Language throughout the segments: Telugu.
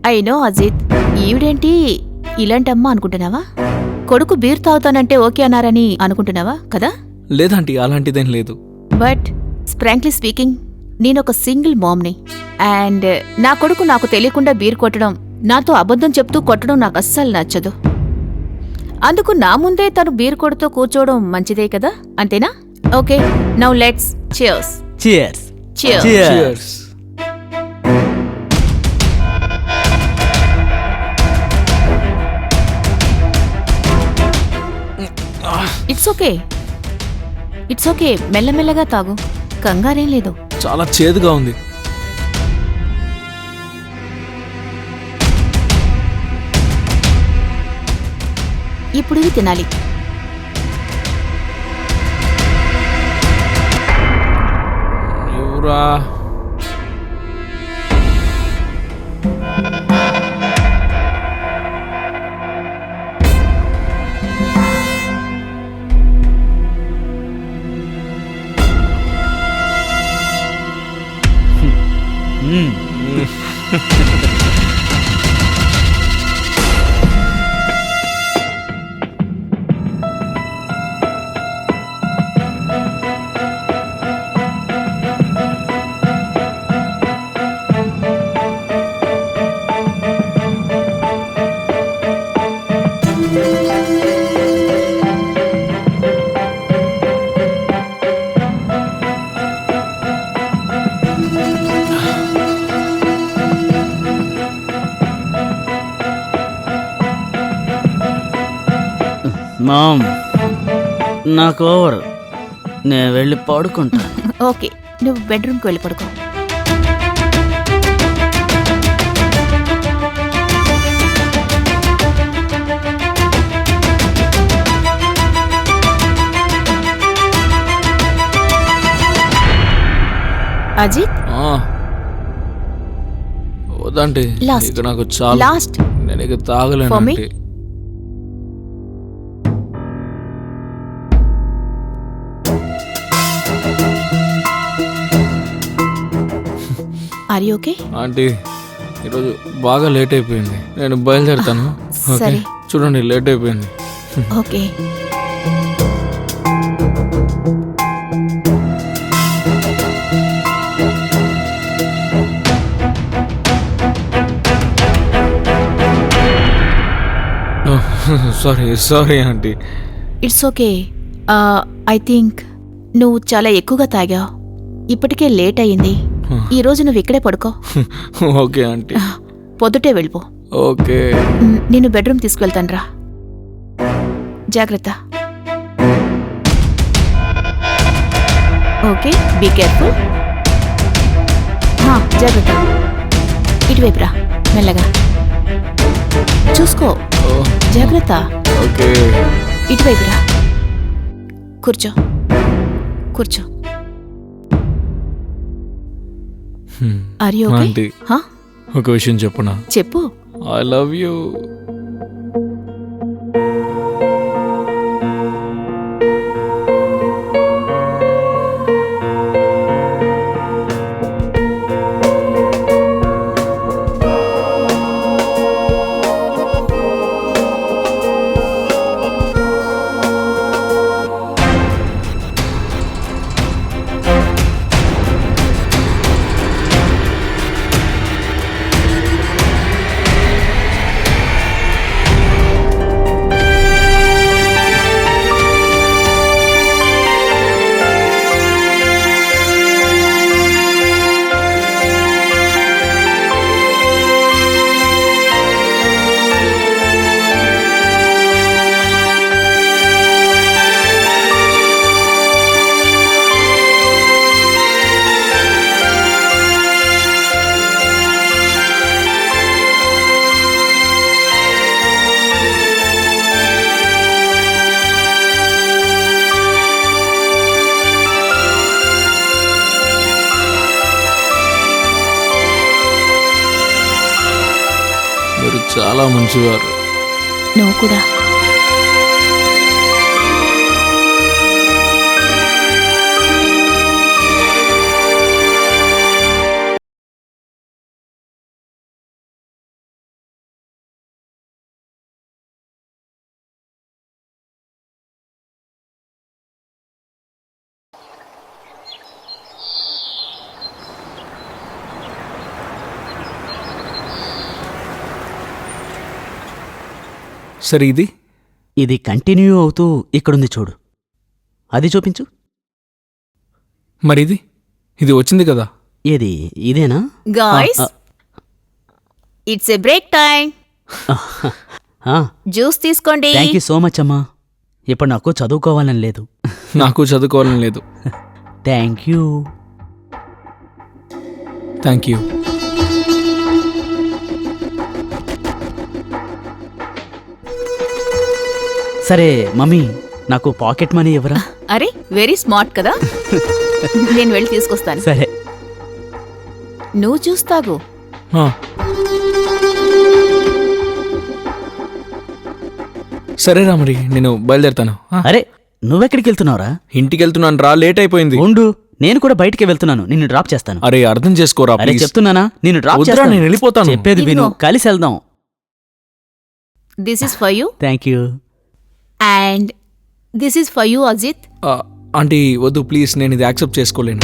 అయినో అజిత్, ఈవిడేంటి ఇలాంటి అమ్మ అనుకుంటున్నావా? కొడుకు బీర్ తాగుతానంటే ఓకే అన్నారని అనుకుంటున్నావా కదా? లేదంటీ, అలాంటిదేం లేదు. బట్ ఫ్రాంక్లీ స్పీకింగ్, నేనొక సింగిల్ మామ్ని. అండ్ నా కొడుకు నాకు తెలియకుండా బీర్ కొట్టడం, నాతో అబద్ధం చెప్తూ కొట్టడం నాకు అస్సలు నచ్చదు. అందుకు నా ముందే తను బీర్ కొడుతూ కూర్చోవడం మంచిదే కదా, అంతేనా? Okay, now let's cheers. Cheers. Cheers. Cheers. It's okay, it's okay, మెల్లమెల్లగా తాగు, కంగారేం లేదు. చాలా చేదుగా ఉంది. ఇప్పుడు ఇవి తినాలి. ఎవరా? మామ్, నాకు ఓవర్, నేను వెళ్ళి పడుకుంటా. ఓకే, నువ్వు బెడ్రూమ్కి వెళ్ళి పడుకో. అజిత్, వద్దంటీ, Last. ఇక నాకు చాలా. లాస్ట్ నేను ఇక తాగలేను For me? Aunty. Are you okay? Aunty, ఈరోజు బాగా లేట్ అయిపోయింది, నేను బయలుదేరుతాను. ఓకే? సరే. చూడండి, లేట్ అయిపోయింది. Okay. Sorry aunty. It's okay. I think నువ్వు చాలా ఎక్కువగా తాగావు. ఇప్పటికే లేట్ అయ్యింది. ఈ రోజు నువ్వు ఇక్కడే పడుకో. Okay aunty. పొద్దుటే వెళ్ళిపో. ఓకే. నేను బెడ్రూమ్ తీసుకువెళ్తాను రా. జాగ్రత్త. Okay, be careful. జాగ్రత్త. ఇటువైపు రా, మెల్లగా చూసుకో. జాగ్రత్త. ఓకే. ఇటువైపు రా. కూర్చో, కూర్చో. Are you okay? ఆంటీ, ఒక విషయం చెప్పనా? చెప్పు. I love you. మీరు చాలా మంచివారు. నువ్వు కూడా. సరే ఇది ఇది కంటిన్యూ అవుతూ ఇక్కడుంది చూడు, అది చూపించు. మరి ఇది వచ్చింది కదా. ఏది ఇదేనా? Guys, it's a break time. Juice తీసుకోండి. థ్యాంక్ యూ సో మచ్ అమ్మా. ఇప్పుడు నాకు చదువుకోవాలని లేదు. నాకు చదువుకోవాలని లేదు. Thank you. Thank you. సరే మమ్మీ, నాకు పాకెట్ మనీ ఇవ్వరా? అరే, వెరీ స్మార్ట్ కదా. నేను వెళ్ళి తీసుకొస్తాను. సరే. నువ్వు చూస్తాగు. ఆ. సరేరా మరి నేను బయలుదేరుతాను. అరే, నువ్వెక్కడికి వెళ్తున్నావురా? ఇంటికి వెళ్తున్నాను రా, లేట్ అయిపోయింది. ఉండు, నేను కూడా బయటికి వెళ్తున్నాను. నిన్ను డ్రాప్ చేస్తాను. అరే అర్థం చేసుకోరా అరే ప్లీజ్. చెప్తున్నానా, నిన్ను డ్రాప్ వద్దురా, చేస్తాను. నేను వెళ్ళిపోతాను. చెప్పేది విను, ఇదిగో. కలిసి వెళ్దాం. This is for you thank you. And this is for you Ajith. Aunty వద్దు ప్లీజ్, నేను ఇది యాక్సెప్ట్ చేసుకోలేను.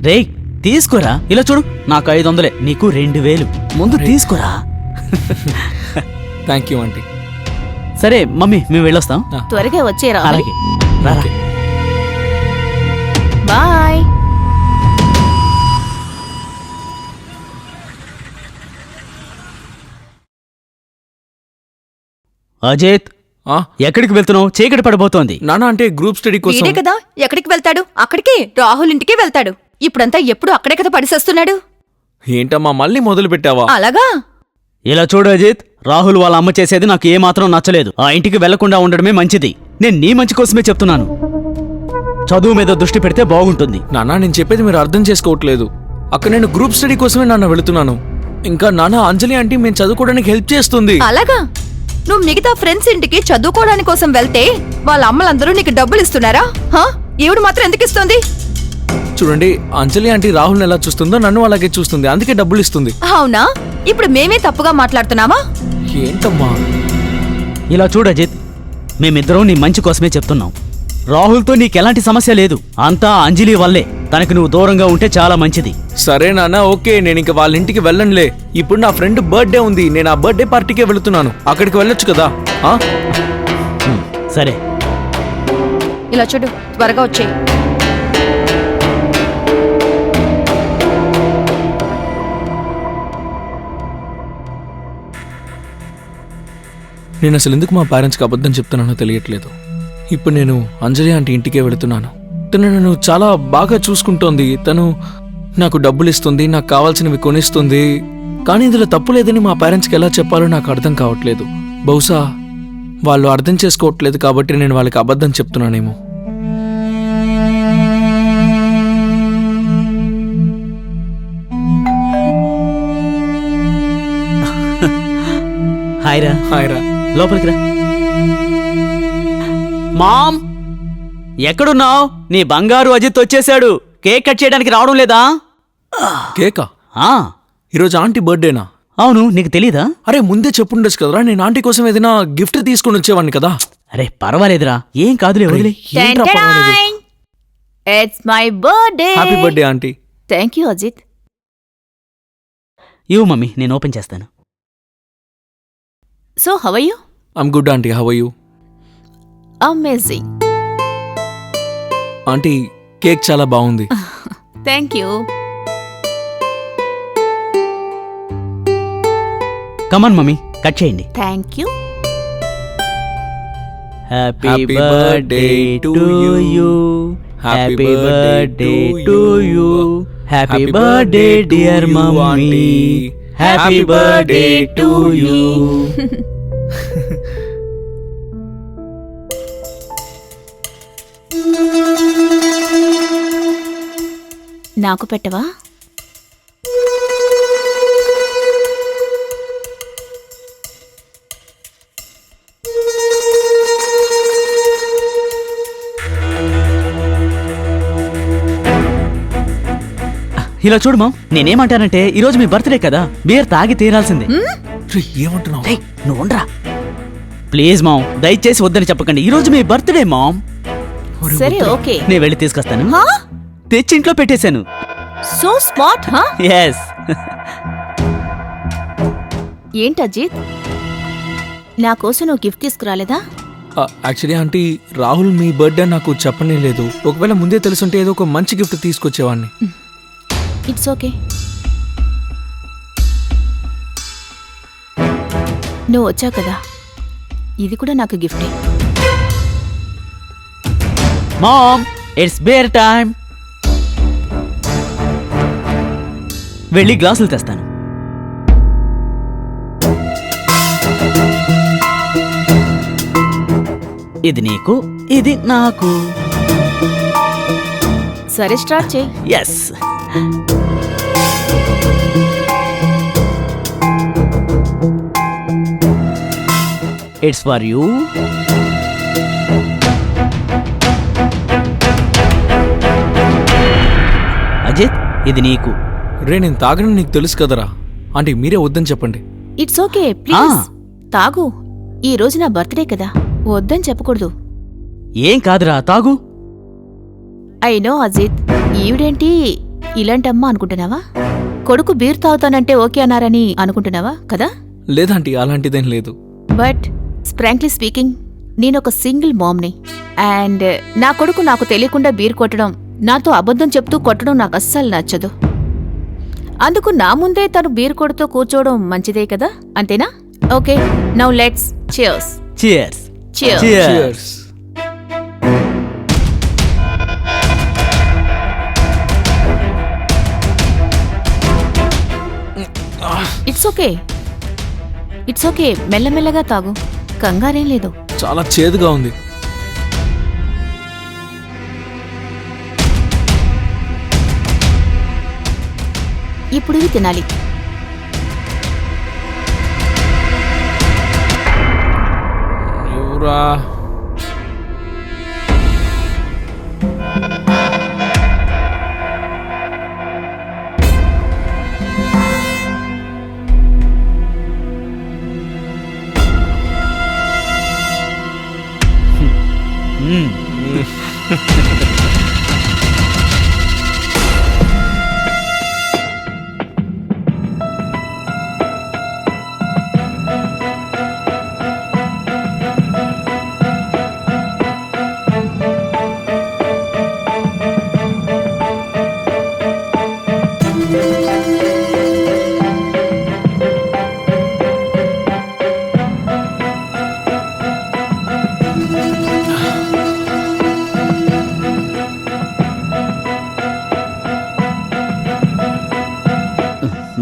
రేయ్ తీసుకోరా, ఇలా చూడు, నాకు 500, నీకు 2000. ముందు తీసుకోరా. Thank you aunty. సరే మమ్మీ, మేము వెళ్ళొస్తాం. త్వరగా వచ్చేరా. అలాగే రారా. బాయ్. అజిత్, ఆ, ఎక్కడికి వెళ్తున్నావు? చీకటి పడబోతోంది. నాన్న అంటే గ్రూప్ స్టడీ కోసం. వీడే కదా ఎక్కడికి వెళ్తాడు, అక్కడికి రాహుల్ ఇంటికి వెళ్తాడు. ఇప్పుడంతా ఎప్పుడు అక్కడే కదా పడిసేస్తున్నాడు. ఏంటమ్మా మళ్ళీ మొదలు పెట్టావా? అలాగా? ఇలా చూడు అజిత్, రాహుల్ వాళ్ళ అమ్మ చేసేది నాకు ఏమాత్రం నచ్చలేదు. ఆ ఇంటికి వెళ్లకుండా ఉండడమే మంచిది. నేను నీ మంచి కోసమే చెప్తున్నాను. చదువు మీద దృష్టి పెడితే బాగుంటుంది. నాన్న నేను చెప్పేది మీరు అర్థం చేసుకోవట్లేదు. అక్కడ నేను గ్రూప్ స్టడీ కోసమే నాన్న వెళుతున్నాను. ఇంకా నాన్న అంజలి ఆంటీ మేము చదువుకోవడానికి హెల్ప్ చేస్తుంది. అలాగా? నువ్వు మిగతా ఫ్రెండ్స్ ఇంటికి చదువుకోవడానికి కోసం వెళ్తే వాళ్ళ అమ్మలందరూ నీకు డబ్బులు ఇస్తున్నారా? ఈవిడ మాత్రం ఎందుకు ఇస్తుంది? చూడండి, అంజలి ఆంటీ రాహుల్ని ఎలా చూస్తుందో నన్ను అలాగే చూస్తుంది, అందుకే డబ్బులు ఇస్తుంది. అవునా? ఇప్పుడు మేమే తప్పుగా మాట్లాడుతున్నావా? ఏంటమ్మా? ఇలా చూడు అజిత్, మేమిద్దరం నీ మంచి కోసమే చెప్తున్నాం. రాహుల్తో నీకెలాంటి సమస్య లేదు. అంతా అంజలి వల్లే. తనకు నువ్వు దూరంగా ఉంటే చాలా మంచిది. సరే నాన్న, ఓకే, నేను ఇంక వాళ్ళ ఇంటికి వెళ్ళనులే. ఇప్పుడు నా ఫ్రెండ్ బర్త్డే ఉంది, నేను ఆ బర్త్డే పార్టీకే వెళుతున్నాను. అక్కడికి వెళ్ళొచ్చు కదా. సరే. ఇలా చూడు, త్వరగా వచ్చేయ్. నేను అసలు ఎందుకు మా పేరెంట్స్కి అబద్ధం చెప్తున్నానో తెలియట్లేదు. ఇప్పుడు నేను అంజలి ఆంటీ ఇంటికే వెళుతున్నాను. తను నన్ను చాలా బాగా చూసుకుంటోంది. తను నాకు డబ్బులు ఇస్తుంది, నాకు కావాల్సినవి కొనిస్తుంది. కానీ ఇందులో తప్పు లేదని మా పేరెంట్స్కి ఎలా చెప్పాలో నాకు అర్థం కావట్లేదు. బహుశా వాళ్ళు అర్థం చేసుకోవట్లేదు కాబట్టి నేను వాళ్ళకి అబద్ధం చెప్తున్నానేమో. హాయ్ రా. హాయ్ రా. లోపలికి రా. మామ్, ఎక్కడున్నావు? నీ బంగారు అజిత్ వచ్చేసాడు. కేక్ కట్ చేయడానికి రావడం లేదా? కేకా? ఆ, ఈరోజు ఆంటీ బర్త్డేనా? అవును, నీకు తెలీదా? అరే ముందే చెప్పుండొచ్చు కదరా, నేను ఆంటీ కోసం ఏదైనా గిఫ్ట్ తీసుకుని వచ్చేవాడిని కదా. అరే పర్వాలేదురా, ఏం కాదులే, వదిలే. ఏంట్రా పర్వాలేదు. It's my birthday. Happy birthday aunty. Thank you Ajith. ఇవ్వు మమ్మీ, నేను ఓపెన్ చేస్తాను. So how are you? I'm good aunty, how are you? Amazing. Aunty cake చాలా బాగుంది. Thank you. Come on mummy, cut చేయండి. Thank you. Happy Happy birthday to you. Happy birthday to you. Happy birthday dear mummy. Happy birthday to you. నాకు పెట్టవా? ఇలా చూడు మామ్, నేనేమంటానంటే ఈరోజు మీ బర్త్డే కదా, బియర్ తాగి తీరాల్సిందే. రే, ఏమంటున్నావు? రేయ్, నువ్వు ఉండరా ప్లీజ్ మామ్, దయచేసి వద్దని చెప్పకండి. ఈరోజు మీ బర్త్డే మామ్. సరే ఓకే. నేను వెళ్ళి తీసుకొస్తాను. తెచ్చి ఇంట్లో పెట్టేశాను. So smart. ఎస్. ఏంటి అజిత్, నా కోసం నువ్వు గిఫ్ట్ తీసుకురాలేదా? యాక్చువల్లీ ఆంటీ, రాహుల్ మీ బర్త్డే నాకు చెప్పనే లేదు. ఒకవేళ ముందే తెలుసుంటే ఏదో ఒక మంచి గిఫ్ట్ తీసుకొచ్చేవాడిని. It's okay. నువ్వు వచ్చావు కదా, ఇది కూడా నాకు గిఫ్టే. Mom, it's beer time. వెళ్ళి గ్లాసులు తెస్తాను. ఇది నీకు, ఇది నాకు. సరే, స్టార్ట్ చేయి. Yes. It's for you. Ajith, ఇది నీకు. రే, నేను తాగనని నీకు తెలుసు కదరా. ఆంటీ, మీరే వద్దని చెప్పండి. ఇట్స్ ఓకే, ప్లీజ్ తాగు. ఈ రోజు నా బర్త్డే కదా, వద్దని చెప్పకూడదు. ఏం కాదురా, తాగు. అయినో అజిత్, ఈవిడేంటి ఇలాంటమ్మా అనుకుంటున్నావా? కొడుకు బీర్ తాగుతానంటే ఓకే అన్నారని అనుకుంటున్నావా కదా? లేదంటీ, అలాంటిదేం లేదు. బట్ ఫ్రాంక్లీ స్పీకింగ్, నేనొక సింగిల్ మామ్ని. అండ్ నా కొడుకు నాకు తెలియకుండా బీర్ కొట్టడం, నాతో అబద్ధం చెప్తూ కొట్టడం నాకు అస్సలు నచ్చదు. అందుకు నా ముందే తను బీర్ కొడుతూ కూర్చోవడం మంచిదే కదా, అంతేనా? Okay, now let's cheers. Cheers. Cheers. Cheers. It's okay, it's okay, మెల్లమెల్లగా తాగు, కంగారేం లేదు. చాలా చేదుగా ఉంది. ఇప్పుడు ఇవి తినాలి. ఎవరా?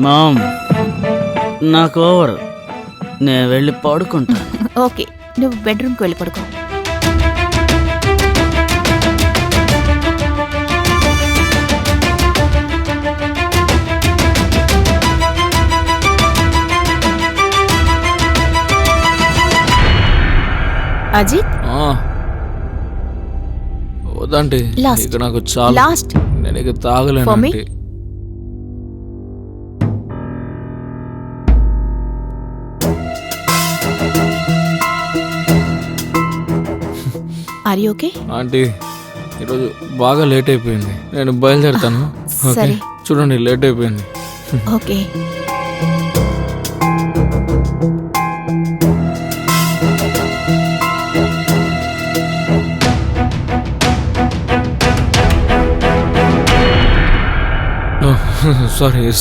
మామ్, నాకు ఓవర్. నేను వెళ్ళి పడుకుంటాను. ఓకే, నువ్వు బెడ్రూమ్కి వెళ్ళి పడుకో. అజిత్, వద్దంటే Last. ఇక నాకు చాలా. లాస్ట్ నేను ఇక తాగలేను For me? Aunty. Are you okay? Aunty, ఈరోజు బాగా లేట్ అయిపోయింది. నేను బయలుదేరుతాను. ఓకే, సరే. చూడండి, లేట్ అయిపోయింది. Okay.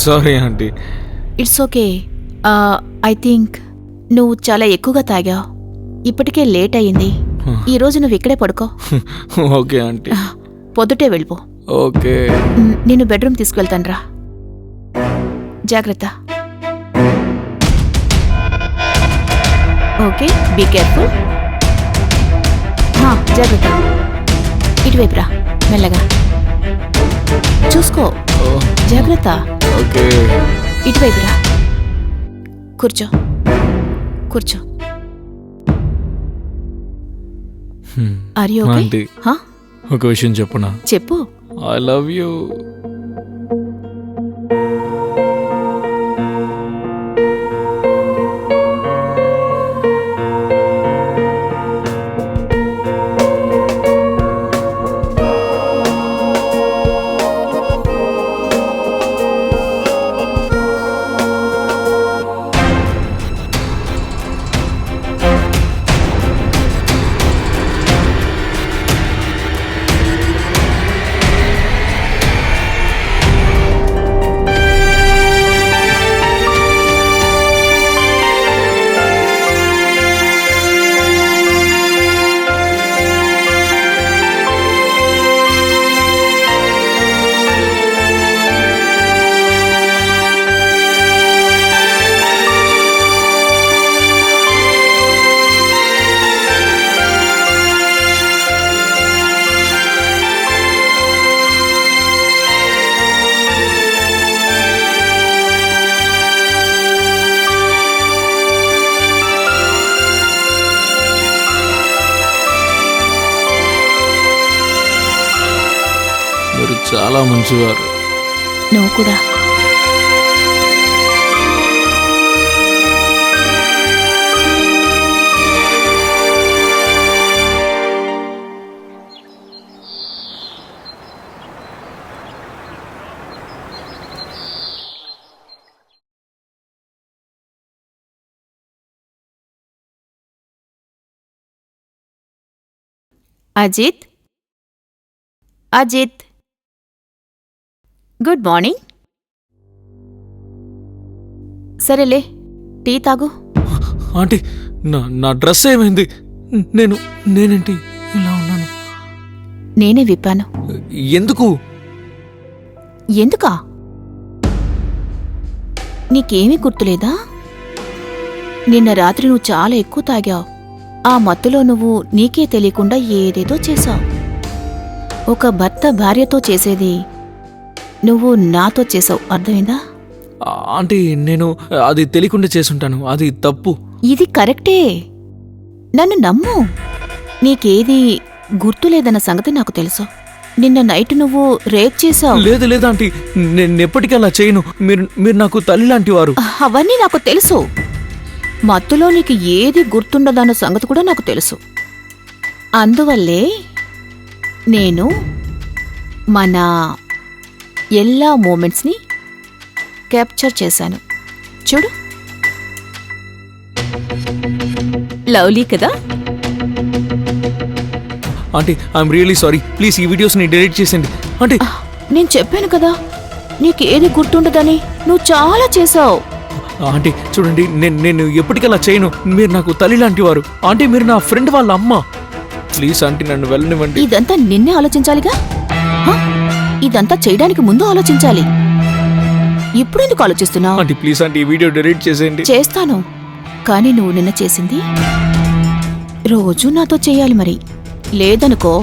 Sorry aunty. It's okay. I think నువ్వు చాలా ఎక్కువగా తాగావు. ఇప్పటికే లేట్ అయ్యింది. ఈ రోజు నువ్వు ఇక్కడే పడుకో. Okay aunty. పొద్దుటే వెళ్ళిపో. ఓకే. నేను బెడ్రూమ్ తీసుకువెళ్తాను రా. జాగ్రత్త. Okay, be careful. జాగ్రత్త. ఇటువైపు రా, మెల్లగా చూసుకో. జాగ్రత్త. ఓకే. ఇటువైపు రా. కూర్చో, కూర్చో. Are you okay? ఆంటీ, ఒక విషయం చెప్పునా? చెప్పు. I love you. చాలా మంచివారు. నువ్వు కూడా. Ajith, Ajith, good morning. సరేలే, టీ తాగు. ఆంటీ, నా డ్రెస్ ఏమైంది? నేనేంటి ఇలా ఉన్నాను? నేనే విప్పాను. ఎందుకు? ఎందుకా? నీకేమీ గుర్తులేదా? నిన్న రాత్రి నువ్వు చాలా ఎక్కువ తాగావు. ఆ మత్తులో నువ్వు నీకే తెలియకుండా ఏదేదో చేశావు. ఒక భర్త భార్యతో చేసేది నువ్వు నాతో చేసావు, అర్థమైందా? ఆంటీ, నేను అది తెలియకుండా చేసుంటాను. అది తప్పు. ఇది కరెక్టే, నన్ను నమ్ము. నీకేది గుర్తులేదన్న సంగతి నాకు తెలుసు. నిన్న నైట్ నువ్వు రేప్ చేశావు. లేదు ఆంటీ, నేను ఎప్పటికీ అలా చేయను. మీరు నాకు తల్లి లాంటి వారు. అవన్నీ నాకు తెలుసు. మత్తులో నీకు ఏది గుర్తుండదన్న సంగతి కూడా నాకు తెలుసు. అందువల్లే నేను మన எல்லா మూమెంట్స్ని క్యాప్చర్ చేశాను. చూడు, లవ్లీ కదా? Aunty, I'm really sorry. Please ఈ వీడియోస్ని డిలీట్ చేసేయండి. ఆంటీ, నేను చెప్పాను కదా నీకేది గుర్తుండదని. నువ్వు చాలా చేశావు. ఆంటీ చూడండి, నేను ఎప్పటికలా చేయను. మీరు నాకు తల్లి లాంటి వారు. ఆంటీ, మీరు నా ఫ్రెండ్ వాళ్ళ అమ్మ. ప్లీజ్ ఆంటీ, నన్ను వెళ్ళనివ్వండి. ఇదంతా నిన్నే ఆలోచించాలిగా. హ? ఇదంతా చేయడానికి ముందు ఆలోచించాలి. ఇప్పుడు ఎందుకు ఆలోచిస్తున్నావు? ఆంటీ ప్లీజ్ ఆంటీ, ఈ వీడియో డిలీట్ చేసేయండి. చేస్తాను, కానీ నువ్వు నిన్న చేసింది రోజు నాతో చెయ్యాలి. మరి లేదనుకో.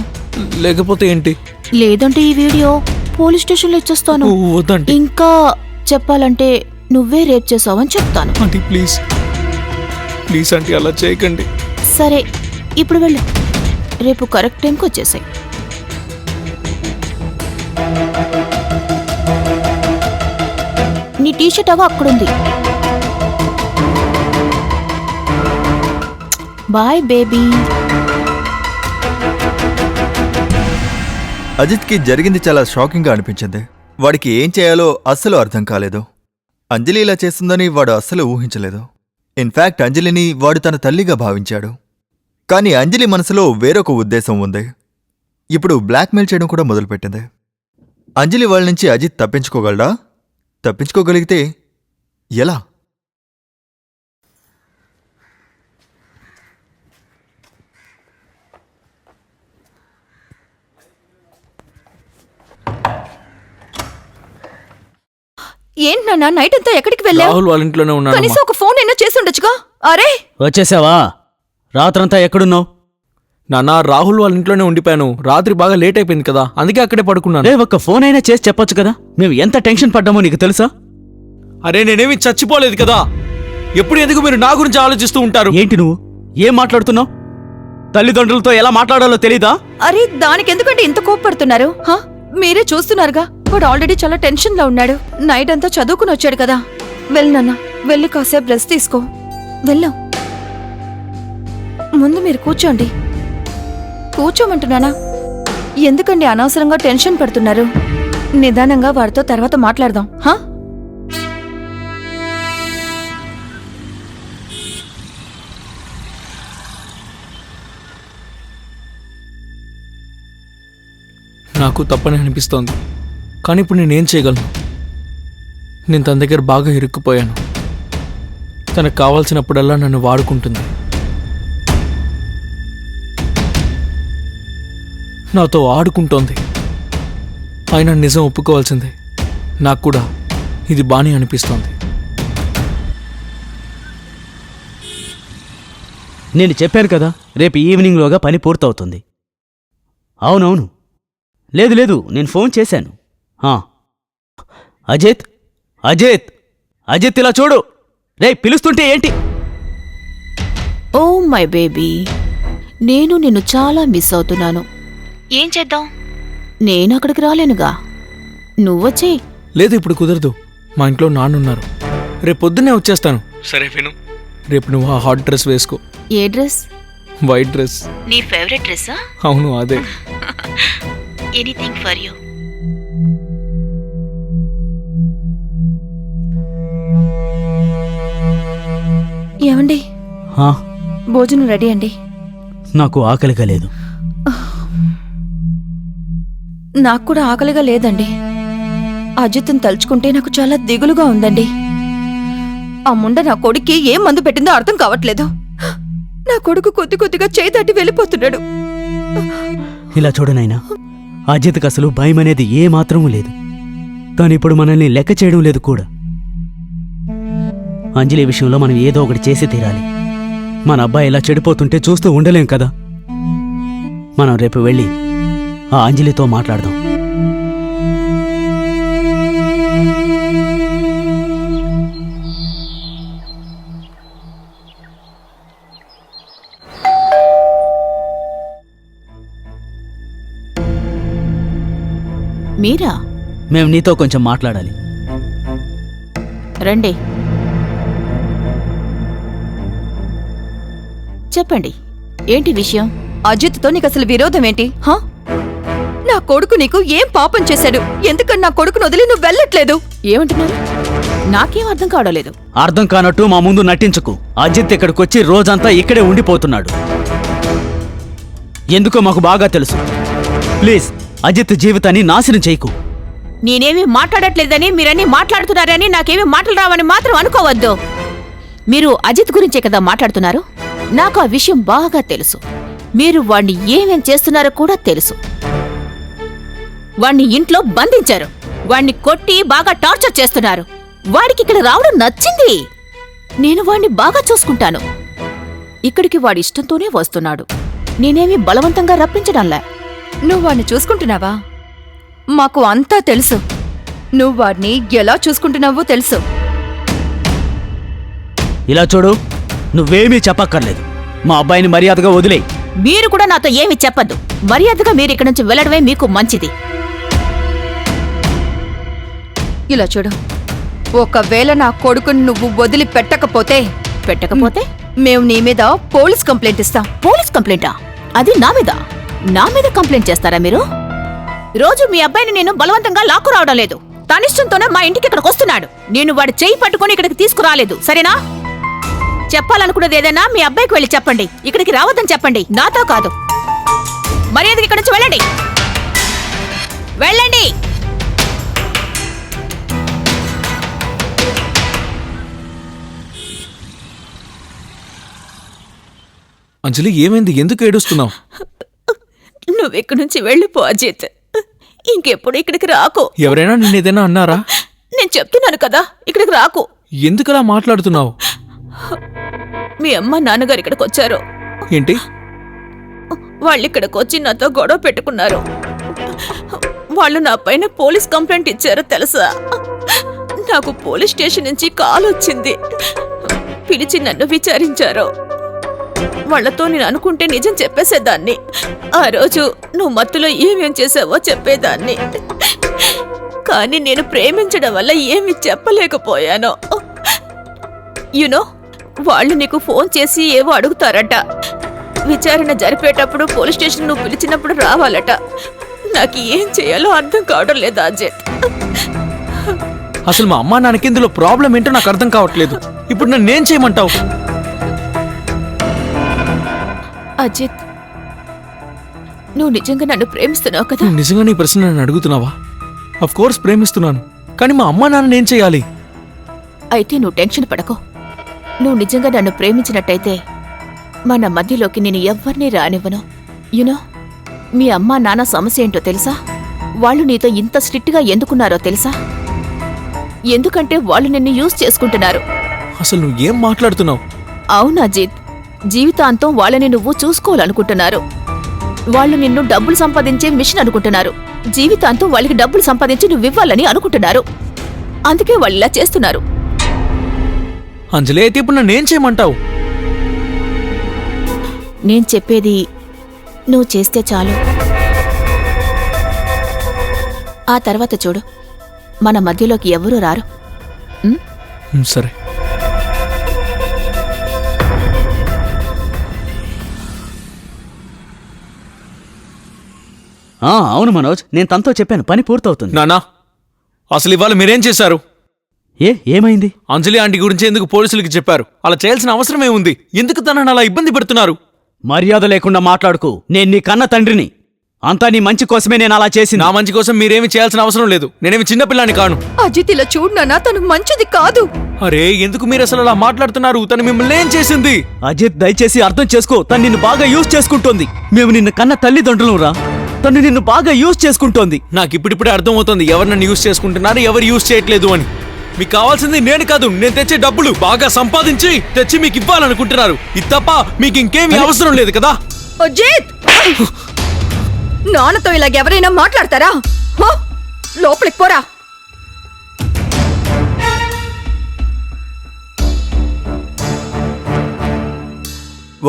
లేకపోతే ఏంటి? లేదంటే ఈ వీడియో పోలీస్ స్టేషన్లో ఇచ్చేస్తాను. వద్దంటీ. ఇంకా చెప్పాలంటే నువ్వే రేప్ చేసావని చెప్తాను. ఆంటీ ప్లీజ్ ప్లీజ్ ఆంటీ, అలా చేయకండి. సరే, ఇప్పుడు వెళ్ళు. రేపు కరెక్ట్ టైంకి వచ్చేసాయి. నీ టీషర్ట్ అవో అక్కడుంది. Bye baby. అజిత్కి జరిగింది చాలా షాకింగ్గా అనిపించింది. వాడికి ఏం చేయాలో అస్సలు అర్థం కాలేదు. అంజలి ఇలా చేస్తుందని వాడు అస్సలు ఊహించలేదు. ఇన్ఫాక్ట్ అంజలిని వాడు తన తల్లిగా భావించాడు. కానీ అంజలి మనసులో వేరొక ఉద్దేశం ఉంది. ఇప్పుడు బ్లాక్మెయిల్ చేయడం కూడా మొదలుపెట్టింది. అంజలి వాళ్ళ నుంచి అజిత్ తప్పించుకోగలడా? తప్పించుకోగలిగితే ఎలా? ఏంటి నాన్న, నైట్ అంతా ఎక్కడికి వెళ్ళావు? రాహుల్ వాళ్ళ ఇంట్లోనే ఉన్నాను. కనీసం ఒక ఫోన్ అయినా చేసి ఉండొచ్చుగా. అరే, వచ్చేసావా? రాత్రంతా ఎక్కడున్నావు? నాన్న, రాహుల్ వాళ్ళ ఇంట్లోనే ఉండిపోయాను. రాత్రి బాగా లేట్ అయిపోయింది కదా, అందుకే అక్కడే పడుకున్నాను. రే, ఒక్క ఫోన్ అయినా చేసి చెప్పొచ్చు కదా. మేము ఎంత టెన్షన్ పడ్డామో నీకు తెలుసా? అరే, నేనేమి చచ్చిపోలేదు కదా. ఎప్పుడు ఎందుకు మీరు నా గురించి ఆలోచిస్తూ ఉంటారు? ఏంటి నువ్వు ఏం మాట్లాడుతున్నావు? తల్లిదండ్రులతో ఎలా మాట్లాడాలో తెలీదా? అరే, దానికి ఎందుకంటే ఇంత కోప్పడుతున్నారు? హా, మీరే చూస్తున్నారుగా, వాడు ఆల్రెడీ చాలా టెన్షన్ లో ఉన్నాడు. నైట్ అంతా చదువుకుని వచ్చాడు కదా. వెళ్ళు నాన్న, వెళ్ళి కాసేపు రెస్ట్ తీసుకో. వెళ్ళు. ముందు మీరు కూర్చోండి. కూర్చోమంటున్నానా? ఎందుకండి అనవసరంగా టెన్షన్ పడుతున్నారు? నిదానంగా వాడితో తర్వాత మాట్లాడదాం. హా, నాకు తప్పని అనిపిస్తోంది, కానీ ఇప్పుడు నేనేం చేయగలను? నేను తన దగ్గర బాగా ఇరుక్కుపోయాను. తనకు కావాల్సినప్పుడల్లా నన్ను వాడుకుంటుంది. నాతో ఆడుకుంటోంది. అయినా నిజం ఒప్పుకోవాల్సిందే, నాకు కూడా ఇది బానే అనిపిస్తోంది. నేను చెప్పాను కదా, రేపు ఈవినింగ్లోగా పని పూర్తవుతుంది. అవునవును. లేదు, నేను ఫోన్ చేశాను. అజిత్ అజిత్ అజిత్, ఇలా చూడు. రే, పిలుస్తుంటే ఏంటి? ఓ మై బేబీ, నేను నిన్ను చాలా మిస్ అవుతున్నాను. ఏం చేద్దాం? నేను అక్కడికి రాలేనుగా. నువ్వొచ్చేయ్. లేదు ఇప్పుడు కుదరదు, మా ఇంట్లో నాన్నున్నారు. రేపు పొద్దున్నే వచ్చేస్తాను. సరే విను, రేపు నువ్వు ఆ హాట్ డ్రెస్ వేసుకో. ఏ డ్రెస్? White dress. నీ ఫేవరెట్ డ్రెస్సా? అవును అదే. Anything for you. ఏమండి, హా, భోజనం రెడీ అండి. నాకు ఆకలిగా లేదు. నాకు కూడా ఆకలిగా లేదండి. అజిత్ని తలుచుకుంటే నాకు చాలా దిగులుగా ఉందండి. ఆ ముండ నా కొడుక్కి ఏం మందు పెట్టిందో అర్థం కావట్లేదు. నా కొడుకు కొద్ది కొద్దిగా చేయి దాటి వెళ్ళిపోతున్నాడు. ఇలా చూడు నాయనా, అజిత్కి అసలు భయం అనేది ఏ మాత్రమూ లేదు. తాను ఇప్పుడు మనల్ని లెక్క చేయడం లేదు కూడా. అంజలి విషయంలో మనం ఏదో ఒకటి చేసి తీరాలి. మన అబ్బాయి ఇలా చెడిపోతుంటే చూస్తూ ఉండలేం కదా. మనం రేపు వెళ్ళి ఆ అంజలితో మాట్లాడదాం. మీరా? మేము నీతో కొంచెం మాట్లాడాలి. రండి, చెప్పండి, ఏంటి విషయం? అజిత్తో నీకు అసలు విరోధం ఏంటి? హా? నా కొడుకు నీకు ఏం పాపం చేశాడు? ఎందుకని నా కొడుకును వదిలి నువ్వు వెళ్ళట్లేదు? ఏమంటున్నారు? నాకేం అర్థం కావడం లేదు. అర్థం కానట్టు మా ముందు నటించుకు. అజిత్ ఇక్కడికొచ్చి రోజంతా ఇక్కడే ఉండిపోతున్నాడు. ఎందుకో మాకు బాగా తెలుసు. ప్లీజ్ అజిత్ జీవితాన్ని నాశనం చేయకు. నేనేమి మాట్లాడట్లేదని మీరన్నీ మాట్లాడుతున్నారని నాకేమి మాటలు రావని మాత్రం అనుకోవద్దు. మీరు అజిత్ గురించే కదా మాట్లాడుతున్నారు. నాకు ఆ విషయం బాగా తెలుసు. మీరు వాణ్ణి ఏమేం చేస్తున్నారో కూడా తెలుసు. వాణ్ణి ఇంట్లో బంధించారు. వాణ్ణి కొట్టి బాగా టార్చర్ చేస్తున్నారు. వాడికి ఇక్కడ రావడం నచ్చింది. నేను వాణ్ణి బాగా చూసుకుంటాను. ఇక్కడికి వాడి ఇష్టంతోనే వస్తున్నాడు. నేనేమి బలవంతంగా రప్పించడంలా. నువ్వు వాడిని చూసుకుంటున్నావా? మాకు అంతా తెలుసు. నువ్వు వాడిని ఎలా చూసుకుంటున్నావో తెలుసు. ఇలా చూడు, నువ్వేమీ చెప్పక్కర్లేదు. మా అబ్బాయిని మర్యాదగా వదిలేయ్. మీరు కూడా నాతో ఏమి చెప్పద్దు. మర్యాదగా మీరు ఇక్కడి నుంచి వెళ్లడమే మీకు మంచిది. ఇలా చూడు, ఒకవేళ నా కొడుకుని నువ్వు వదిలి పెట్టకపోతే మేము నీ మీద పోలీస్ కంప్లైంట్ ఇస్తాం. పోలీస్ కంప్లైంటా? అది నా మీద కంప్లైంట్ చేస్తారా మీరు? రోజు మీ అబ్బాయిని నేను బలవంతంగా లాక్కు రావడం లేదు. తనిష్టంతోనే మా ఇంటికి ఇక్కడికి వస్తున్నాడు. నేను వాడి చెయ్యి పట్టుకుని ఇక్కడికి తీసుకురాలేదు, సరేనా? చెప్పాలనుకున్నది ఏదైనా మీ అబ్బాయికి వెళ్ళి చెప్పండి. ఇక్కడికి రావద్దని చెప్పండి, నాతో కాదు. మర్యాదకి ఇక్కడి నుంచి వెళ్ళండి, వెళ్ళండి. అంజలి ఏమైంది? ఎందుకు ఏడుస్తున్నావు? నువ్వెక్కడి నుంచి వెళ్ళిపో అజిత్. ఇంకెప్పుడు ఇక్కడికి రాకు. ఎవరైనా నిన్నేదైనా అన్నారా? నేను చెప్తున్నాను కదా, ఇక్కడికి రాకు. ఎందుకలా మాట్లాడుతున్నావు? మీ అమ్మ నాన్నగారు ఇక్కడికి వచ్చారు. ఏంటి? వాళ్ళు ఇక్కడికి వచ్చి నాతో గొడవ పెట్టుకున్నారు. వాళ్ళు నా పైన పోలీస్ కంప్లైంట్ ఇచ్చారు తెలుసా? నాకు పోలీస్ స్టేషన్ నుంచి కాల్ వచ్చింది. పిలిచి నన్ను విచారించారు. వాళ్లతో నేను అనుకుంటే నిజం చెప్పేసేదాన్ని. ఆ రోజు నువ్వు మత్తులో ఏమేం చేసావో చెప్పేదాన్ని. కానీ నేను ప్రేమించడం వల్ల ఏమీ చెప్పలేకపోయాను. యునో, వాళ్ళు నీకు ఫోన్ చేసి ఏవో అడుగుతారట. విచారణ జరిపేటప్పుడు పోలీస్ స్టేషన్ నువ్వు పిలిచినప్పుడు రావాలట. నాకు ఏం చేయాలో అర్థం కావడం లేదు అజిత్. అసలు మా అమ్మా నాన్నకి ఇందులో ప్రాబ్లం ఏంటో నాకు అర్థం కావట్లేదు. ఇప్పుడు నన్నేం చేయమంటావు? అజిత్, నువ్వు నిజంగా నన్ను ప్రేమిస్తున్నావు కదా? నువ్వు నిజంగా నీ ప్రశ్న నన్ను అడుగుతున్నావా? అఫ్ కోర్స్ ప్రేమిస్తున్నాను. కానీ మా అమ్మా నాన్న ఏం చేయాలి? అయితే నువ్వు టెన్షన్ పడకో. నువ్వు నిజంగా నన్ను ప్రేమించినట్టయితే మన మధ్యలోకి నేను ఎవ్వరినీ రానివ్వను. యునో, మీ అమ్మా నాన్న సమస్య ఏంటో తెలుసా? వాళ్ళు నీతో ఇంత స్ట్రిక్ట్గా ఎందుకున్నారో తెలుసా? ఎందుకంటే వాళ్ళు నిన్ను యూజ్ చేసుకుంటున్నారు. అసలు నువ్వు ఏం మాట్లాడుతున్నావు? అవును అజిత్, జీవితాంతం వాళ్ళని నువ్వు చూసుకోవాలనుకుంటున్నారు. వాళ్ళు నిన్ను డబ్బులు సంపాదించే మిషన్ అనుకుంటున్నారు. జీవితాంతం వాళ్ళకి డబ్బులు సంపాదించి నువ్వివ్వాలని అనుకుంటున్నారు. అందుకే వాళ్ళు ఇలా చేస్తున్నారు. అంజలి, అయితే ఇప్పుడు నన్నేం చేయమంటావు? నేను చెప్పేది నువ్వు చేస్తే చాలు. ఆ తర్వాత చూడు, మన మధ్యలోకి ఎవరూ రారు. సరే. అవును మనోజ్, నేను తనతో చెప్పాను, పని పూర్తవుతుంది. నానా, అసలు ఇవాళ మీరేం చేశారు? ఏమైంది? అంజలి ఆంటీ గురించి ఎందుకు పోలీసులకి చెప్పారు? అలా చేయాల్సిన అవసరం ఏముంది? ఎందుకు తనని అలా ఇబ్బంది పెడుతున్నారు? మర్యాద లేకుండా మాట్లాడుకు. నేను నీ కన్న తండ్రిని. అంతా నీ మంచి కోసమే నేను అలా చేసింది. నా మంచి కోసం మీరేమి చేయాల్సిన అవసరం లేదు. నేనేమి చిన్నపిల్లాని కాను. అజిత్ ఇలా చూడు నాన్న, తను మంచిది కాదు. అరే, ఎందుకు మీరు అసలు అలా మాట్లాడుతున్నారు? తను మిమ్మల్ని ఏం చేసింది? అజిత్, దయచేసి అర్థం చేసుకో. తను నిన్ను బాగా యూజ్ చేసుకుంటోంది. మేము నిన్ను కన్న తల్లిదండ్రులు రా. తను నిన్ను బాగా యూజ్ చేసుకుంటోంది. నాకు ఇప్పుడిప్పుడే అర్థమవుతోంది ఎవరు నన్ను యూజ్ చేసుకుంటున్నారు, ఎవరు యూజ్ చేయట్లేదు అని. మీకు కావాల్సింది నేను కాదు, నేను తెచ్చే డబ్బులు బాగా సంపాదించి తెచ్చి మీకు ఇవ్వాలనుకుంటున్నారు. ఇది తప్ప మీకు ఇంకేమీ అవసరం లేదు కదా? అజిత్, నాన్నతో ఇలాగెవరైనా మాట్లాడతారా? లోపలికి పోరా.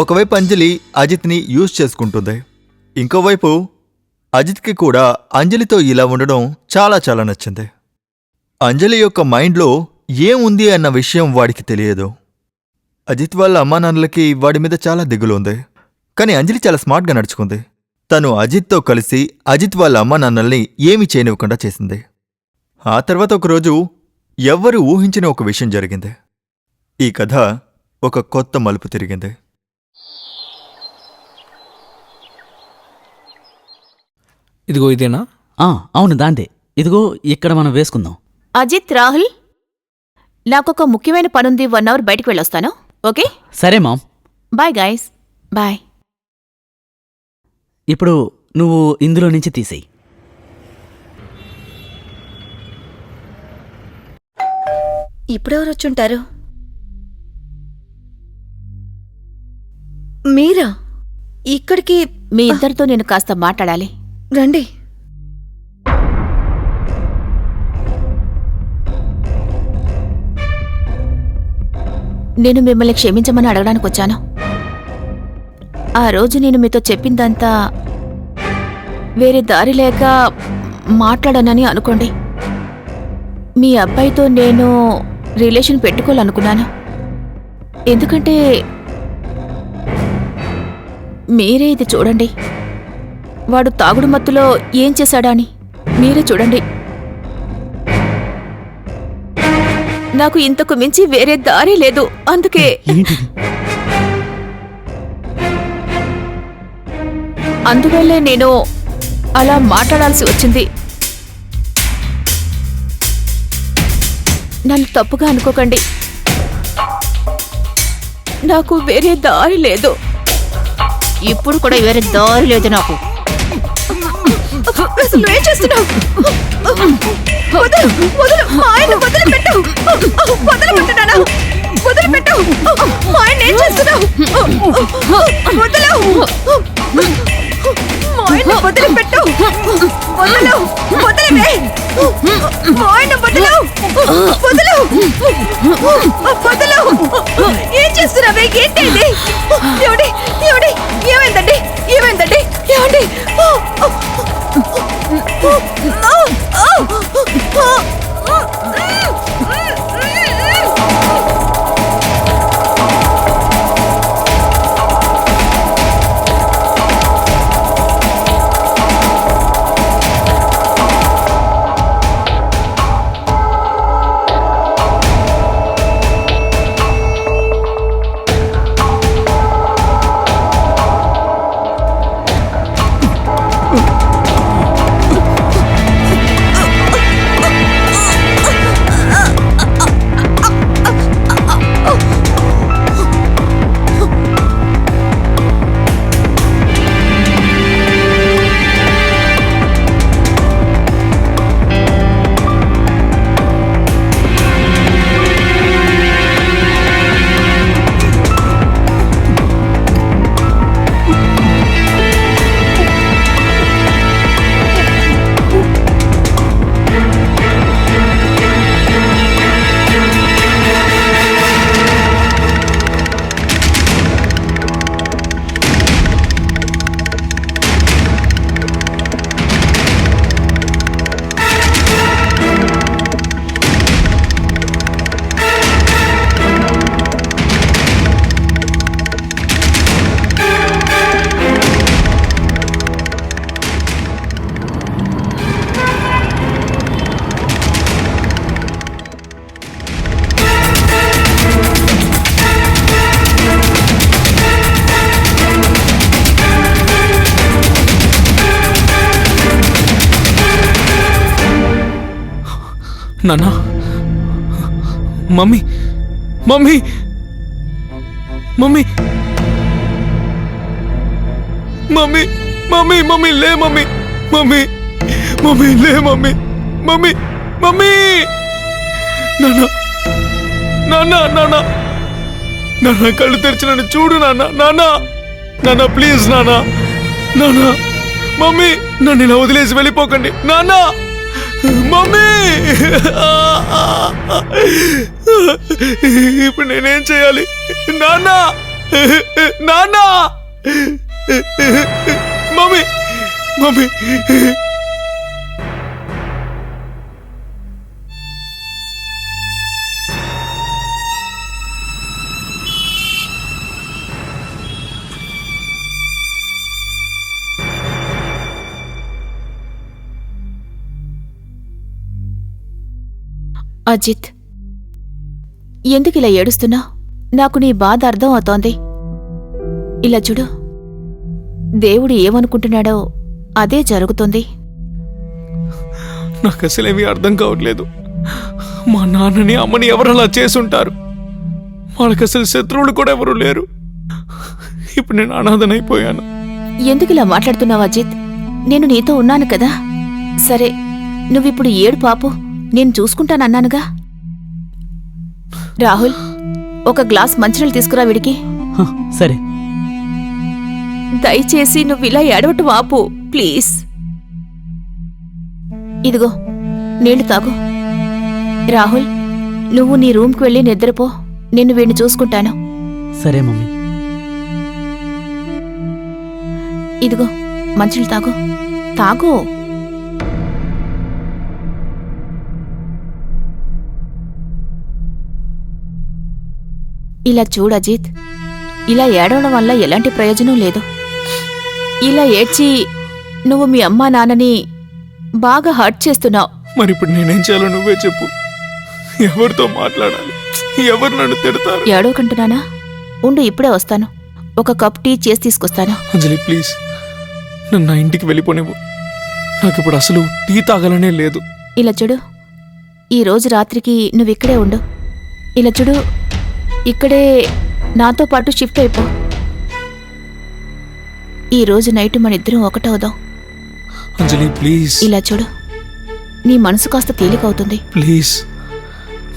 ఒకవైపు అంజలి అజిత్ని యూజ్ చేసుకుంటుంది, ఇంకోవైపు అజిత్కి కూడా అంజలితో ఇలా ఉండడం చాలా చాలా నచ్చింది. అంజలి యొక్క మైండ్లో ఏముంది అన్న విషయం వాడికి తెలియదు. అజిత్ వాళ్ళ అమ్మానాన్నలకి వాడి మీద చాలా దిగులు ఉంది. కానీ అంజలి చాలా స్మార్ట్గా నడుచుకుంది. తను అజిత్తో కలిసి అజిత్ వాళ్ళ అమ్మానాన్నల్ని ఏమీ చేయనివ్వకుండా చేసింది. ఆ తర్వాత ఒకరోజు ఎవ్వరూ ఊహించిన ఒక విషయం జరిగింది. ఈ కథ ఒక కొత్త మలుపు తిరిగింది. ఇదిగో ఇదేనా? అవును, దాందే. ఇదిగో ఇక్కడ మనం వేసుకుందాం. అజిత్, రాహుల్, నాకొక ముఖ్యమైన పనుంది. 1 అవర్ బయటికి వెళ్ళొస్తాను. ఓకే? సరే మామ్. Bye guys, bye. ఇప్పుడు నువ్వు ఇందులో నుంచి తీసేయి. ఇప్పుడెవరు వచ్చుంటారు? మీరా? ఇక్కడికి? మీ ఇద్దరితో నేను కాస్త మాట్లాడాలి. రండి. నేను మిమ్మల్ని క్షమించమని అడగడానికి వచ్చాను. ఆ రోజు నేను మీతో చెప్పిందంతా వేరే దారి లేక మాట్లాడనని అనుకోండి. మీ అబ్బాయితో నేను రిలేషన్ పెట్టుకోవాలనుకున్నాను. ఎందుకంటే మీరే ఇది చూడండి. వాడు తాగుడు మత్తులో ఏం చేశాడా అని మీరే చూడండి. నాకు ఇంతకు మించి వేరే దారి లేదు. అందుకే అందువల్లే నేను అలా మాట్లాడాల్సి వచ్చింది. నన్ను తప్పుగా అనుకోకండి. నాకు వేరే దారి లేదు. ఇప్పుడు కూడా వేరే దారి లేదు నాకు. అసలు నువ్వేం చేస్తున్నావు? వదలు, వదలు, మా ఆయన్ని వదిలిపెట్టు. వదిలిపెట్టు, వదిలిపెట్టు. మా ఆయన ఏం చేస్తున్నావు? వదలు, మా ఆయన్ని వదిలిపెట్టు. వదలు, వదిలివే. మా ఆయన వదలు, వదలు, వదలు. ఏం చేస్తున్నావే? ఏంటి ఇది? ఏమండి, ఏమండి, ఏమైందండి? ఏమైందండి? ఏమండి? నానా, mummy mummy mummy mummy mummy mummy లే మమ్మీ మమ్మీ మమ్మీ లే మమ్మీ మమ్మీ మమ్మీ నానా నానా నానా నానా కళ్ళు తెరిచి నన్ను చూడు నానా నానా నానా ప్లీజ్ నానా నానా మమ్మీ నన్ను ఇలా వదిలేసి వెళ్ళిపోకండి నానా మమ్మీ ఇప్పుడు నేనేం చేయాలి నానా నానా మమ్మీ మమ్మీ అజిత్, ఎందుకు ఇలా ఏడుస్తున్నా? నాకు నీ బాధ అర్థం అవుతోంది. ఇలా చూడు, దేవుడు ఏమనుకుంటున్నాడో అదే జరుగుతుంది. నాకు అసలేమీ అర్థం కావట్లేదు. మా నాన్నని అమ్మని ఎవరు అలా చేసుంటారు? వాళ్ళకి అసలు శత్రువులు కూడా ఎవరు లేరు. ఇప్పుడు నేను అనాథనైపోయాను. ఎందుకు ఇలా మాట్లాడుతున్నావు అజిత్? నేను నీతో ఉన్నాను కదా. సరే, నువ్విప్పుడు ఏడు పాపు, నేను చూసుకుంటానన్నానుగా. రాహుల్, ఒక గ్లాస్ మంచినీళ్ళు తీసుకురా వీడికి. సరే. దయచేసి నువ్విలా ఏడవటం ఆపు ప్లీజ్. ఇదిగో నీళ్లు తాగు. రాహుల్, నువ్వు నీ రూమ్కి వెళ్ళి నిద్రపో. నిన్ను వీడిని చూసుకుంటాను. సరే మమ్మీ. ఇదిగో మంచినీళ్ళు తాగు. తాగు. ఇలా చూడు అజిత్, ఇలా ఏడవడం వల్ల ఎలాంటి ప్రయోజనం లేదు. ఇలా ఏడ్చి నువ్వు మీ అమ్మా నాన్నని బాగా హర్ట్ చేస్తున్నావు. మరి ఇప్పుడు నేనేం చేయాలో నువ్వే చెప్పు. ఎవరితో మాట్లాడాలి? ఎవరు నన్ను తిడతారు? ఏడవకంటున్నానా? ఉండు, ఇప్పుడే వస్తాను. ఒక కప్ టీ చేసి తీసుకొస్తాను. అంజలి ప్లీజ్, నన్ను నా ఇంటికి వెళ్ళిపోనివ్వు. నాకు ఇప్పుడు అసలు టీ తాగాలనే లేదు. ఇలా చూడు, ఈ రోజు రాత్రికి నువ్విక్కడే ఉండు. ఇలా చూడు, ఇక్కడే నాతో పాటు షిఫ్ట్ అయిపో. ఈ రోజు నైట్ మన ఇద్దరం ఒకటవుదాం. అంజలి ప్లీజ్. ఇలా చూడు, నీ మనసు కాస్త తేలికవుతుంది. ప్లీజ్,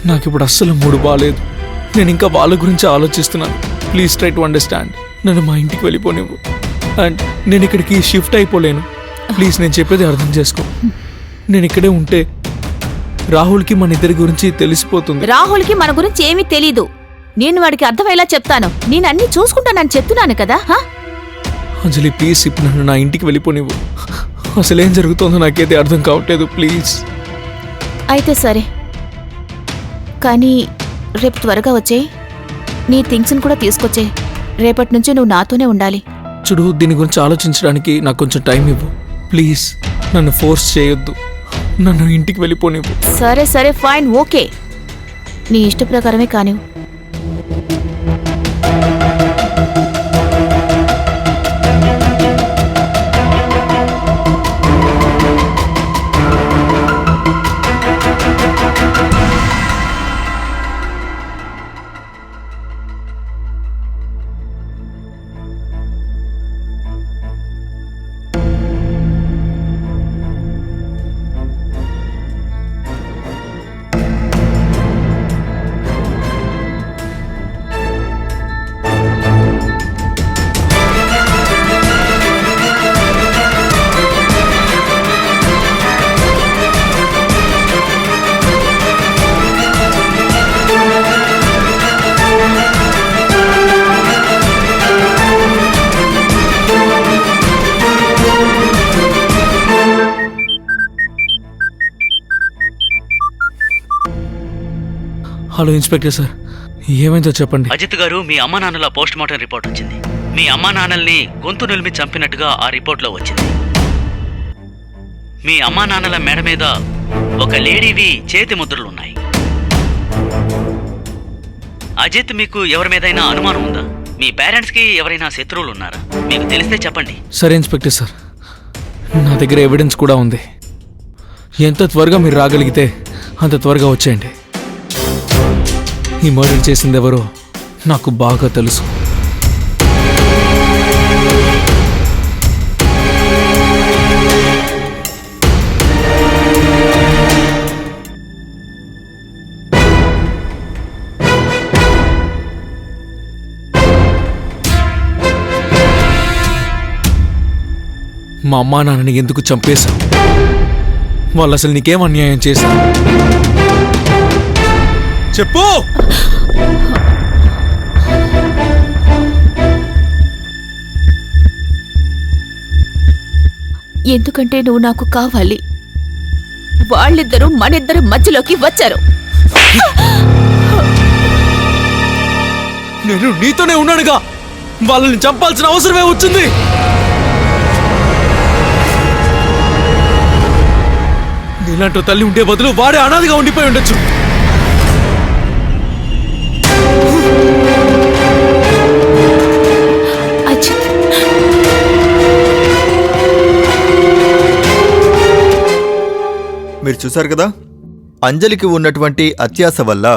నాకు ఇప్పుడు అస్సలు మూడు బాగాలేదు. నేను ఇంకా వాళ్ళ గురించి ఆలోచిస్తున్నాను. Please try to understand. నన్ను మా ఇంటికి వెళ్ళిపోనివ్వు. అండ్ నేను ఇక్కడికి షిఫ్ట్ అయిపోలేను. ప్లీజ్, నేను చెప్పేది అర్థం చేసుకో. నేను ఇక్కడే ఉంటే రాహుల్కి మన ఇద్దరి గురించి తెలిసిపోతుంది. రాహుల్కి మన గురించి ఏమీ తెలీదు. నేను వాడికి అర్థమయ్యేలా చెప్తాను. నేను అన్నీ చూసుకుంటానని చెప్తున్నాను కదా. అంజలి ప్లీజ్, ఇప్పుడు నన్ను నా ఇంటికి వెళ్ళిపోనివ్వు. అసలేం జరుగుతుందో నాకైతే అర్థం కావట్లేదు. ప్లీజ్. అయితే సరే, కానీ రేపు త్వరగా వచ్చేయి. నీ థింగ్స్ని కూడా తీసుకొచ్చేయి. రేపటి నుంచి నువ్వు నాతోనే ఉండాలి. చూడు, దీని గురించి ఆలోచించడానికి నాకు కొంచెం టైం ఇవ్వు ప్లీజ్. నన్ను ఫోర్స్ చేయొద్దు. నన్ను ఇంటికి వెళ్ళిపోనివ్వు. సరే సరే ఫైన్, ఓకే. నీ ఇష్ట ప్రకారమే కానివ్వు. హలో ఇన్స్పెక్టర్ సార్, ఏమైందో చెప్పండి. అజిత్ గారు, మీ అమ్మా నాన్నల పోస్ట్ మార్టం రిపోర్ట్ వచ్చింది. మీ అమ్మా నాన్నల్ని గొంతు నిలిమి చంపినట్టుగా ఆ రిపోర్ట్లో వచ్చింది. మీ అమ్మా నాన్నల మెడ మీద ఒక లేడీవి చేతి ముద్రలున్నాయి. అజిత్, మీకు ఎవరి మీదైనా అనుమానం ఉందా? మీ పేరెంట్స్కి ఎవరైనా శత్రువులు ఉన్నారా? మీకు తెలిస్తే చెప్పండి. సరే ఇన్స్పెక్టర్ సార్, నా దగ్గర ఎవిడెన్స్ కూడా ఉంది. ఎంత త్వరగా మీరు రాగలిగితే అంత త్వరగా వచ్చేయండి. ఈ మర్డర్ చేసింది ఎవరో నాకు బాగా తెలుసు. మా అమ్మా నాన్నని ఎందుకు చంపేశావు? వాళ్ళు అసలు నీకేం అన్యాయం చేశారు? చెప్పు. ఎందుకంటే నువ్వు నాకు కావాలి. వాళ్ళిద్దరూ మనిద్దరు మధ్యలోకి వచ్చారు. నేను నీతోనే ఉన్నానుగా, వాళ్ళని చంపాల్సిన అవసరమే వచ్చింది. నీలాంటి తల్లి ఉండే బదులు వాడే అనాథగా ఉండిపోయి ఉండొచ్చు. అజిత్, మీరు చూశారు కదా, అంజలికి ఉన్నటువంటి అత్యాశ వల్ల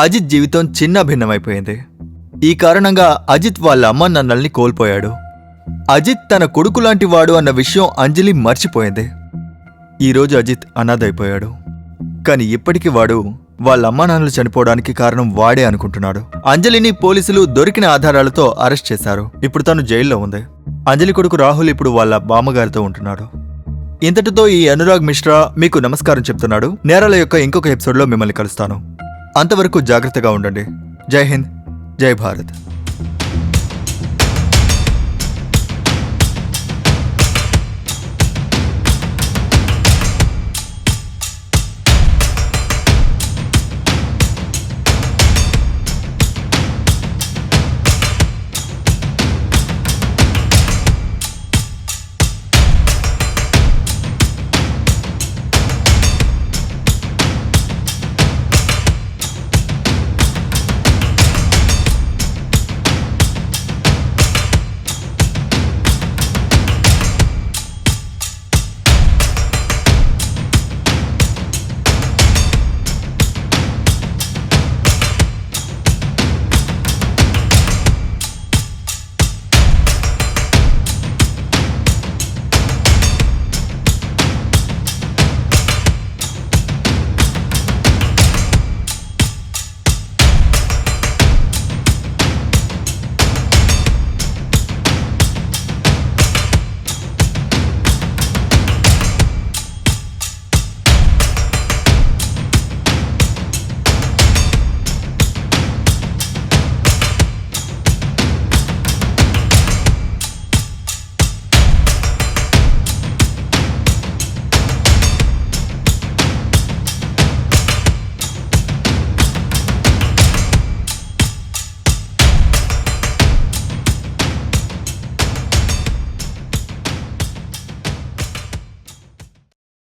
అజిత్ జీవితం చిన్న భిన్నమైపోయింది. ఈ కారణంగా అజిత్ వాళ్ళ అమ్మ నాన్నల్ని కోల్పోయాడు. అజిత్ తన కొడుకు లాంటి వాడు అన్న విషయం అంజలి మర్చిపోయింది. ఈరోజు అజిత్ అనాథైపోయాడు. కానీ ఇప్పటికీ వాడు వాళ్ళ అమ్మా నాన్నలు చనిపోవడానికి కారణం వాడే అనుకుంటున్నాడు. అంజలిని పోలీసులు దొరికిన ఆధారాలతో అరెస్ట్ చేశారు. ఇప్పుడు తను జైల్లో ఉంది. అంజలి కొడుకు రాహుల్ ఇప్పుడు వాళ్ళ బామ్మగారితో ఉంటున్నాడు. ఇంతటితో ఈ అనురాగ్ మిశ్రా మీకు నమస్కారం చెప్తున్నాడు. నేరాల యొక్క ఇంకొక ఎపిసోడ్లో మిమ్మల్ని కలుస్తాను. అంతవరకు జాగ్రత్తగా ఉండండి. జై హింద్, జై భారత్.